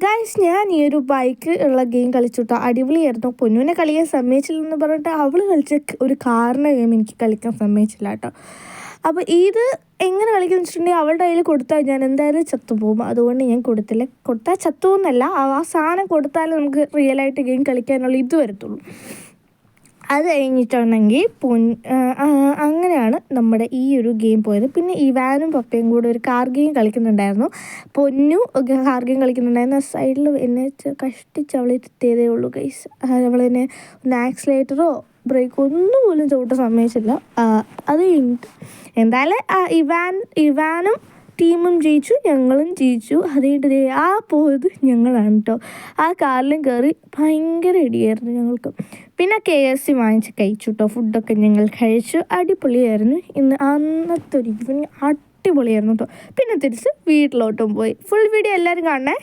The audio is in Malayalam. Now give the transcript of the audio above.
ഗൈസ്, ഞാൻ ഈ ഒരു ബൈക്ക് ഉള്ള ഗെയിം കളിച്ചു കേട്ടോ. അടിപൊളിയായിരുന്നു. പൊന്നുവിനെ കളിക്കാൻ സമ്മതിച്ചില്ലെന്ന് പറഞ്ഞിട്ട് അവൾ കളിച്ച ഒരു കാറിൻ്റെ ഗെയിം എനിക്ക് കളിക്കാൻ സമ്മതിച്ചില്ല കേട്ടോ. അപ്പോൾ ഇത് എങ്ങനെ കളിക്കുന്നു വെച്ചിട്ടുണ്ടെങ്കിൽ അവളുടെ കയ്യിൽ കൊടുത്താൽ ഞാൻ എന്തായാലും ചത്തുപോകും. അതുകൊണ്ട് ഞാൻ കൊടുത്തില്ല. കൊടുത്താൽ ചത്തുവെന്നല്ല, ആ സാധനം കൊടുത്താലേ നമുക്ക് റിയലായിട്ട് ഗെയിം കളിക്കാനുള്ള ഇത് വരത്തുള്ളൂ. അത് കഴിഞ്ഞിട്ടുണ്ടെങ്കിൽ അങ്ങനെയാണ് നമ്മുടെ ഈ ഒരു ഗെയിം പോയത്. പിന്നെ ഇവാനും പപ്പയും കൂടെ ഒരു കാർ ഗെയിം കളിക്കുന്നുണ്ടായിരുന്നു. പൊന്നു കാർ ഗെയിം കളിക്കുന്നുണ്ടായിരുന്നു. സൈഡിൽ എന്നെ കഷ്ടിച്ച് അവൾ എത്തിയതേ ഉള്ളൂ ഗൈസ്. അവളെന്നെ ഒന്ന് ആക്സിലേറ്ററോ ബ്രേക്കോ ഒന്നും പോലും ചവിട്ടാൻ സമ്മതിച്ചില്ല. അത് കഴിഞ്ഞിട്ട് എന്തായാലും ഇവാനും ടീമും ജയിച്ചു, ഞങ്ങളും ജയിച്ചു. അതേട്ട് ആ പോയത് ഞങ്ങളാണ് കേട്ടോ. ആ കാറിലും കയറി ഭയങ്കര ഇടിയായിരുന്നു ഞങ്ങൾക്ക്. പിന്നെ KFC വാങ്ങിച്ച് കഴിച്ചു കേട്ടോ. ഫുഡൊക്കെ ഞങ്ങൾ കഴിച്ചു. അടിപൊളിയായിരുന്നു. അന്നത്തെ ഒരു ഈവനിങ് അടിപൊളിയായിരുന്നു കേട്ടോ. പിന്നെ തിരിച്ച് വീട്ടിലോട്ടും പോയി. ഫുൾ വീഡിയോ എല്ലാവരും കാണണേ.